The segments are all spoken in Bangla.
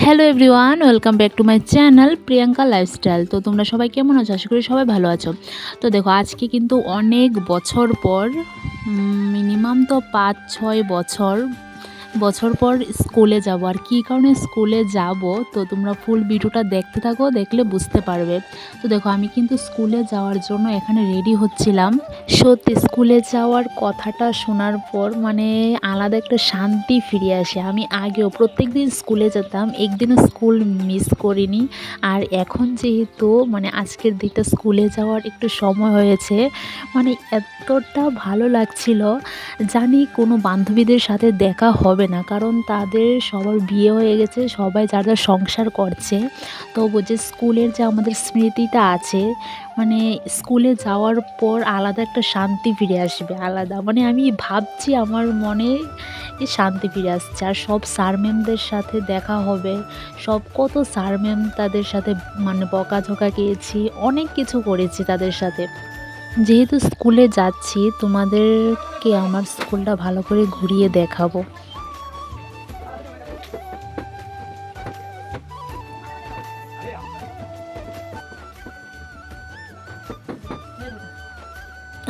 Hello everyone, welcome back to my channel Priyanka lifestyle. তো তোমরা সবাই কেমন আছো? আশা করি সবাই ভালো আছো। তো দেখো, আজকে কিন্তু অনেক বছর পর, মিনিমাম তো ৫-৬ বছর বছর পর স্কুলে যাব। আর কী কারণে স্কুলে যাব তো তোমরা ফুল ভিডিওটা দেখতে থাকো, দেখলে বুঝতে পারবে। তো দেখো, আমি কিন্তু স্কুলে যাওয়ার জন্য এখানে রেডি হচ্ছিলাম। সত্যি স্কুলে যাওয়ার কথাটা শোনার পর মানে আলাদা একটা শান্তি ফিরে আসে। আমি আগেও প্রত্যেক দিন স্কুলে যেতাম, একদিনও স্কুল মিস করিনি। আর এখন যেহেতু মানে আজকের দিনটা স্কুলে যাওয়ার একটু সময় হয়েছে, মানে এতটা ভালো লাগছিল। জানি কোনো বান্ধবীদের সাথে দেখা হবে না, কারণ তাদের সবার বিয়ে হয়ে গেছে, সবাই যার যার সংসার করছে। তবু যে স্কুলের যে আমাদের স্মৃতিটা আছে, মানে স্কুলে যাওয়ার পর আলাদা একটা শান্তি ফিরে আসবে, আলাদা মানে আমি ভাবছি আমার মনে শান্তি ফিরে আসছে। আর সব স্যার ম্যামদের সাথে দেখা হবে, সব কত স্যার ম্যাম তাদের সাথে মানে বকাঝকা খেয়েছি, অনেক কিছু করেছি তাদের সাথে। যেহেতু স্কুলে যাচ্ছি, তোমাদেরকে আমার স্কুলটা ভালো করে ঘুরিয়ে দেখাবো।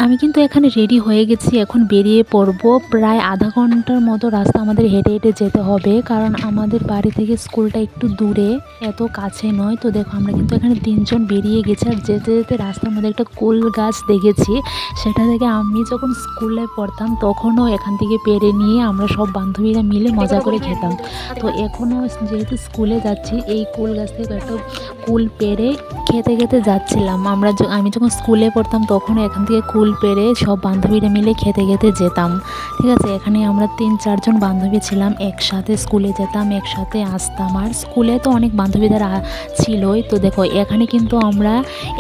আমি কিন্তু এখানে রেডি হয়ে গেছি, এখন বেরিয়ে পড়বো। প্রায় আধা ঘন্টার মতো রাস্তা আমাদের হেঁটে হেঁটে যেতে হবে, কারণ আমাদের বাড়ি থেকে স্কুলটা একটু দূরে, এত কাছে নয়। তো দেখো, আমরা কিন্তু এখানে 3জন বেরিয়ে গেছি। আর যেতে যেতে রাস্তার মধ্যে একটা কুল গাছ দেখেছি, সেটা থেকে আমি যখন স্কুলে পড়তাম তখনও এখান থেকে পেড়ে নিয়ে আমরা সব বান্ধবীরা মিলে মজা করে খেতাম। তো এখনও যেহেতু স্কুলে যাচ্ছি, এই কুল গাছ থেকে একটা কুল পেড়ে খেতে খেতে যাচ্ছিলাম। আমি যখন স্কুলে পড়তাম তখন এখান থেকে কুল পেড়ে সব বান্ধবীরা মিলে খেতে খেতে যেতাম। ঠিক আছে, এখানে আমরা 3-4জন বান্ধবী ছিলাম, একসাথে স্কুলে যেতাম, একসাথে আসতাম। আর স্কুলে তো অনেক বান্ধবীদের ছিলই। তো দেখো, এখানে কিন্তু আমরা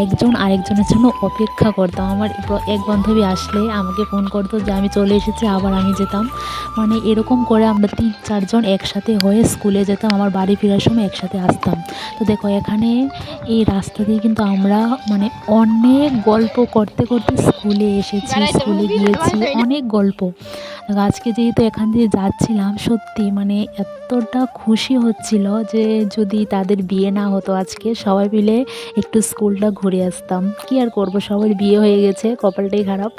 একজন আরেকজনের জন্য অপেক্ষা করতাম। আমার এক বান্ধবী আসলে আমাকে ফোন করতো যে আমি চলে এসেছি, আবার আমি যেতাম। মানে এরকম করে আমরা 3-4জন একসাথে হয়ে স্কুলে যেতাম, আমার বাড়ি ফেরার সময় একসাথে আসতাম। তো দেখো, এখানে এই রাস্তা দিয়ে কিন্তু আমরা মানে অনেক গল্প করতে করতে স্কুলে এসেছি, স্কুলে গিয়েছি, অনেক গল্প। আজকে যেহেতু এখান দিয়ে যাচ্ছিলাম, সত্যি মানে এতটা খুশি হচ্ছিল যে যদি তাদের বিয়ে না হতো আজকে সবাই মিলে একটু স্কুলটা ঘুরে আসতাম। কি আর করব, সবার বিয়ে হয়ে গেছে, কপালটাই খারাপ।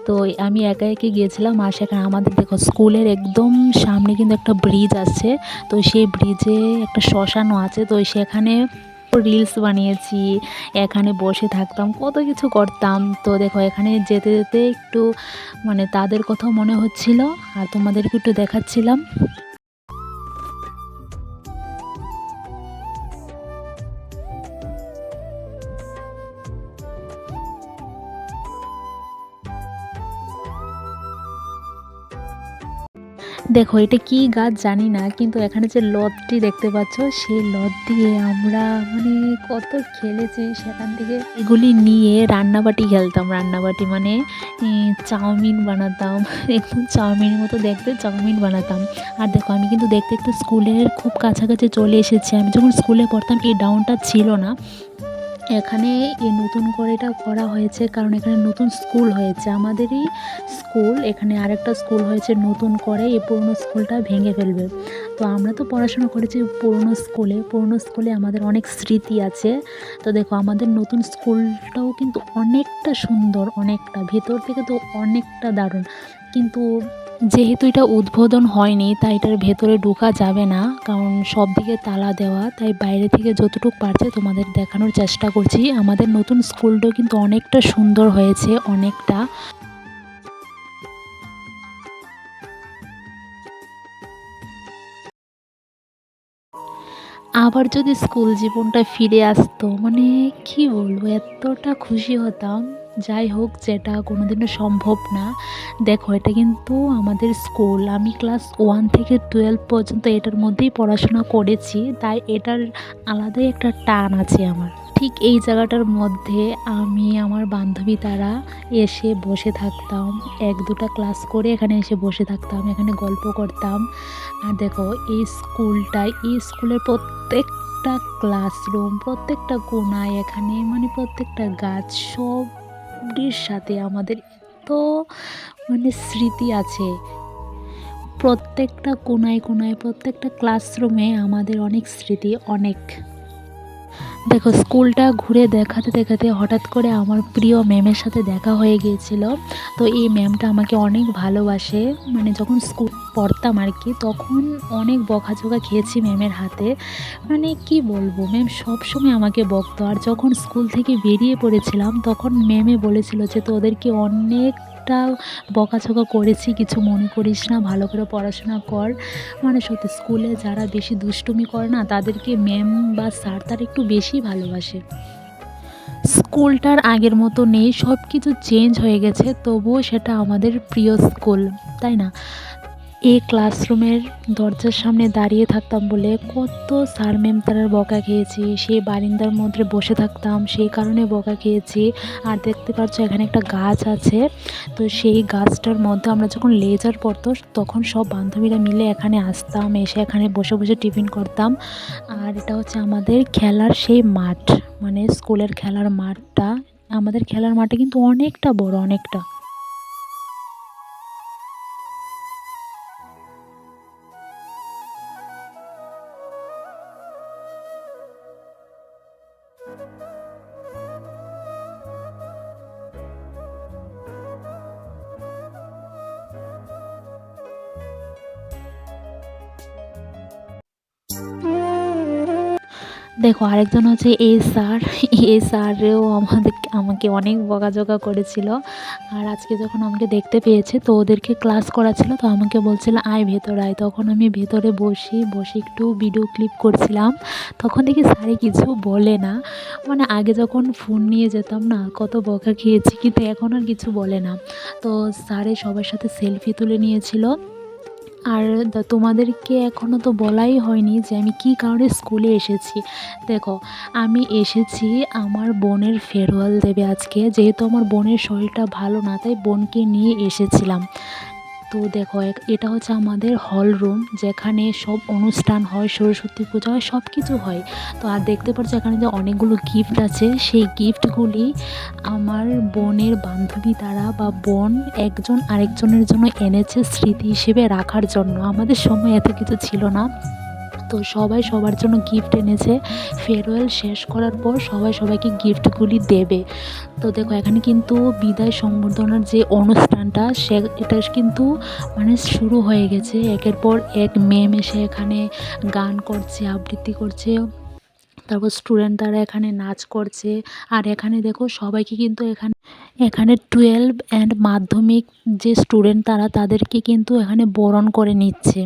তো আমি একা একা গিয়েছিলাম। আর সেখানে আমাদের দেখো স্কুলের একদম সামনে কিন্তু একটা ব্রিজ আছে। তো সেই ব্রিজে একটা শ্মশানও আছে, তো সেখানে রিলস বানিয়েছি, এখানে বসে থাকতাম, কত কিছু করতাম। তো দেখো, এখানে যেতে যেতে একটু মানে তাদের কথাও মনে হচ্ছিল, আর তোমাদেরকে একটু দেখাচ্ছিলাম। দেখো, এটা কি গাছ জানি না, কিন্তু এখানে যে লতটি দেখতে পাচ্ছ, সেই লত দিয়ে আমরা মানে কত খেলেছি। সেখান থেকে এগুলি নিয়ে রান্নাবাটি খেলতাম, রান্নাবাটি মানে চাউমিন বানাতাম একদম চাউমিনের মতো দেখতে চাউমিন বানাতাম। আর দেখো, আমি কিন্তু দেখতে দেখতে স্কুলের খুব কাছাকাছি চলে এসেছি। আমি যখন স্কুলে পড়তাম এই ডাউনটা ছিল না, এখানে এই নতুন করে এটা করা হয়েছে, কারণ এখানে নতুন স্কুল হয়েছে, আমাদেরই স্কুল। এখানে আরেকটা স্কুল হয়েছে নতুন করে, এই পুরনো স্কুলটা ভেঙে ফেলবে। তো আমরা তো পড়াশোনা করেছি পুরনো স্কুলে, পুরনো স্কুলে আমাদের অনেক স্মৃতি আছে। তো দেখো, আমাদের নতুন স্কুলটাও কিন্তু অনেকটা সুন্দর, অনেকটা ভেতর থেকে তো অনেকটা দারুণ। কিন্তু যেহেতু এটা উদ্বোধন হয়নি, তাই এটার ভেতরে ঢোকা যাবে না, কারণ সব দিকে তালা দেওয়া। তাই বাইরে থেকে যতটুকু পারছে তোমাদের দেখানোর চেষ্টা করছি। আমাদের নতুন স্কুলটাও কিন্তু অনেকটা সুন্দর হয়েছে, অনেকটা। আবার যদি স্কুল জীবনটা ফিরে আসতো, মানে কি বলবো, এতটা খুশি হতাম। যাই হোক, যেটা কোনোদিনও সম্ভব না। দেখো, এটা কিন্তু আমাদের স্কুল, আমি ক্লাস 1 থেকে 12 পর্যন্ত এটার মধ্যেই পড়াশোনা করেছি, তাই এটার আলাদাই একটা টান আছে আমার। ঠিক এই জায়গাটার মধ্যে আমি আমার বান্ধবী তারা এসে বসে থাকতাম, 1-2টা ক্লাস করে এখানে এসে বসে থাকতাম, এখানে গল্প করতাম। আর দেখো, এই স্কুলের প্রত্যেকটা ক্লাসরুম, প্রত্যেকটা কোণায় এখানে মানে প্রত্যেকটা গাছ, সবটির সাথে আমাদের এত মানে স্মৃতি আছে। প্রত্যেকটা কোণায় কোণায়, প্রত্যেকটা ক্লাসরুমে আমাদের অনেক স্মৃতি, অনেক। দেখো স্কুলটা ঘুরে দেখাতে দেখাতে হঠাৎ করে আমার প্রিয় ম্যামের সাথে দেখা হয়ে গিয়েছিল। তো এই ম্যামটা আমাকে অনেক ভালোবাসে, মানে যখন স্কুল পড়তাম আর কি, তখন অনেক বকাঝকা খেয়েছি ম্যামের হাতে। মানে কি বলবো, ম্যাম সবসময় আমাকে বকতো। আর যখন স্কুল থেকে বেরিয়ে পড়েছিলাম তখন ম্যামে বলেছিল যে তোদেরকে অনেকটা বকাঝকা করেছি, কিছু মনে করিস না, ভালো করে পড়াশোনা কর। মানে সত্যি স্কুলে যারা বেশি দুষ্টুমি করে না তাদেরকে ম্যাম বা স্যার তারা একটু বেশি ভালোবাসে। স্কুলটার আগের মতো নেই, সব কিছু চেঞ্জ হয়ে গেছে, তবুও সেটা আমাদের প্রিয় স্কুল, তাই না? এই ক্লাসরুমের দরজার সামনে দাঁড়িয়ে থাকতাম বলে কত স্যার ম্যাম তারার বকা খেয়েছি, সেই বারিন্দার মধ্যে বসে থাকতাম সেই কারণে বকা খেয়েছি। আর দেখতে পাচ্ছ এখানে একটা গাছ আছে, তো সেই গাছটার মধ্যে আমরা যখন লেজার পড়তো তখন সব বান্ধবীরা মিলে এখানে আসতাম, এসে এখানে বসে বসে টিফিন করতাম। আর এটা হচ্ছে আমাদের খেলার সেই মাঠ, মানে স্কুলের খেলার মাঠটা। আমাদের খেলার মাঠে কিন্তু অনেকটা বড়, অনেকটা। দেখো আরেকজন হচ্ছে এই স্যার, এই স্যারেও আমাকে অনেক বকাঝকা করেছিল। আর আজকে যখন আমাকে দেখতে পেয়েছে তো ওদেরকে ক্লাস করাচ্ছিল, তো আমাকে বলছিল আয় ভেতরে আয়। তখন আমি ভেতরে বসে একটু ভিডিও ক্লিপ করছিলাম। তখন দেখি স্যারে কিছু বলে না, মানে আগে যখন ফোন নিয়ে যেতাম না কত বকা খেয়েছি, কিন্তু এখন আর কিছু বলে না। তো স্যারে সবার সাথে সেলফি তুলে নিয়েছিল। আর তোমাদেরকে এখনও তো বলাই হয়নি যে আমি কী কারণে স্কুলে এসেছি। দেখো আমি এসেছি আমার বোনের ফেয়ারওয়েল দেবে আজকে, যেহেতু আমার বোনের শরীরটা ভালো না তাই বোনকে নিয়ে এসেছিলাম। তো দেখো এটা হচ্ছে আমাদের হল রুম, যেখানে সব অনুষ্ঠান হয়, সরস্বতী পূজা হয়, সব কিছু হয়। তো আর দেখতে পাচ্ছ এখানে যে অনেকগুলো গিফট আছে, সেই গিফটগুলি আমার বোনের বান্ধবী তারা বা বোন একজন আরেকজনের জন্য এনেছে স্মৃতি হিসেবে রাখার জন্য। আমাদের সময় এত কিছু ছিল না, তো সবাই সবার জন্য গিফট এনেছে। ফেয়ারওয়েল শেষ করার পর সবাই সবাইকে গিফটগুলি দেবে। তো দেখো এখানে কিন্তু বিদায় সংবর্ধনার যে অনুষ্ঠানটা এটা কিন্তু মানে শুরু হয়ে গেছে। একের পর এক ম্যাম এসে এখানে গান করছে, আবৃত্তি করছে, তারপর স্টুডেন্ট তারা এখানে নাচ করছে। আর এখানে দেখো সবাইকে কিন্তু এখানে এখানে 12 অ্যান্ড মাধ্যমিক যে স্টুডেন্ট তাদেরকে কিন্তু এখানে বরণ করে নিচ্ছে।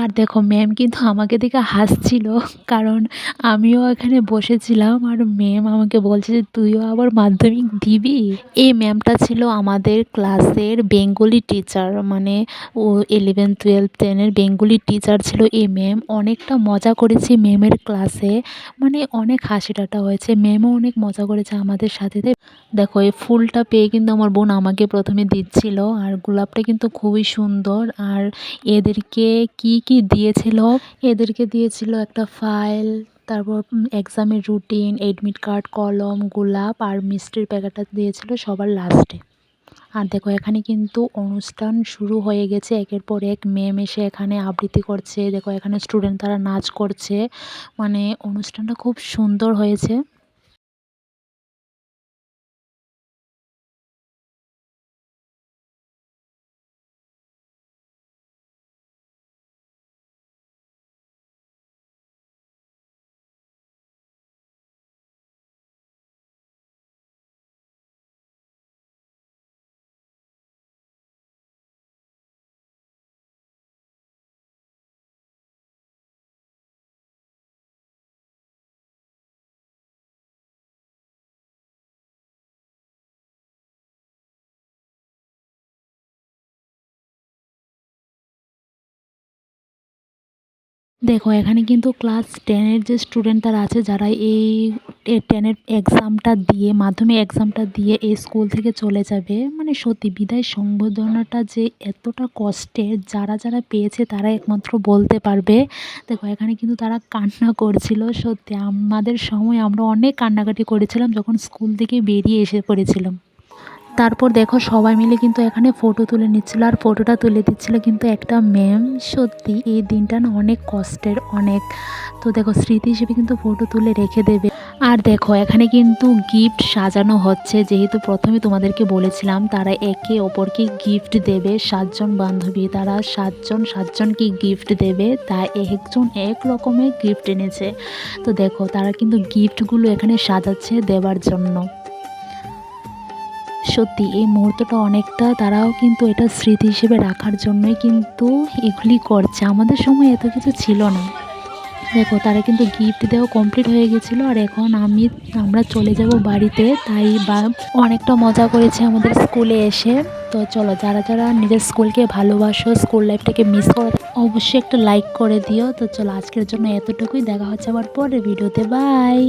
আর দেখো ম্যাম কিন্তু আমাকে দেখে হাসছিল, কারণ আমিও এখানে বসেছিলাম আর ম্যাম আমাকে বলছে যে তুইও আবার মাধ্যমিক দিবি। এই ম্যামটা ছিল আমাদের ক্লাসের বেঙ্গলি টিচার, মানে ও 11, 12, 10-এর বেঙ্গলি টিচার ছিল এই ম্যাম। অনেকটা মজা করেছি ম্যামের ক্লাসে, মানে অনেক হাসি ঠাট্টা হয়েছে, ম্যামও অনেক মজা করেছে আমাদের সাথে। দেখো এই ফুলটা পেয়ে কিন্তু আমার বোন আমাকে প্রথমে দিচ্ছিল, আর গোলাপটা কিন্তু খুবই সুন্দর। আর এদেরকে কি কি দিয়েছিল, এদেরকে দিয়েছিল একটা ফাইল, তারপর এক্সামের রুটিন, এডমিট কার্ড, কলম, গোলাপ আর মিষ্টির প্যাকেটটা দিয়েছিল সবার লাস্টে। আর দেখো এখানে কিন্তু অনুষ্ঠান শুরু হয়ে গেছে, একের পর এক ম্যাম এসে এখানে আবৃত্তি করছে। দেখো এখানে স্টুডেন্ট তারা নাচ করছে, মানে অনুষ্ঠানটা খুব সুন্দর হয়েছে। দেখো এখানে কিন্তু ক্লাস 10-এর যে স্টুডেন্ট তারা আছে, যারা এই 10-এর এক্সামটা দিয়ে, মাধ্যমিক এক্সামটা দিয়ে এই স্কুল থেকে চলে যাবে, মানে সত্যি বিদায় সংবর্ধনাটা যে এতটা কষ্টের, যারা যারা পেয়েছে তারা একমাত্র বলতে পারবে। দেখো এখানে কিন্তু তারা কান্না করছিল, সত্যি আমাদের সময় আমরা অনেক কান্নাকাটি করেছিলাম যখন স্কুল থেকে বেরিয়ে এসে পড়েছিলাম। তারপর দেখো সবাই মিলে কিন্তু এখানে ফটো তুলে নিচ্ছিল, আর ফটোটা তুলে দিচ্ছিল কিন্তু একটা ম্যাম। সত্যি এই দিনটা না অনেক কষ্টের, অনেক। তো দেখো স্মৃতি হিসেবে কিন্তু ফটো তুলে রেখে দেবে। আর দেখো এখানে কিন্তু গিফট সাজানো হচ্ছে, যেহেতু প্রথমে তোমাদেরকে বলেছিলাম তারা একে অপরকে গিফট দেবে। 7জন বান্ধবী, তারা 7জনকে গিফট দেবে, তাই একজন এক রকমের গিফট এনেছে। তো দেখো তারা কিন্তু গিফটগুলো এখানে সাজাচ্ছে দেবার জন্য। সত্যি এই মুহূর্তটা অনেকটা, তারাও কিন্তু এটা স্মৃতি হিসেবে রাখার জন্যই কিন্তু এগুলি করছে। আমাদের সময় এত কিছু ছিল না। দেখো তারা কিন্তু গিফট দেওয়া কমপ্লিট হয়ে গেছিলো, আর এখন আমরা চলে যাব বাড়িতে। তাই অনেকটা মজা করেছে আমাদের স্কুলে এসে। তো চলো, যারা যারা নিজের স্কুলকে ভালোবাসো, স্কুল লাইফটাকে মিস করো, অবশ্যই একটা লাইক করে দিও। তো চলো আজকের জন্য এতটুকুই, দেখা হচ্ছে আবার পরের ভিডিওতে। বাই।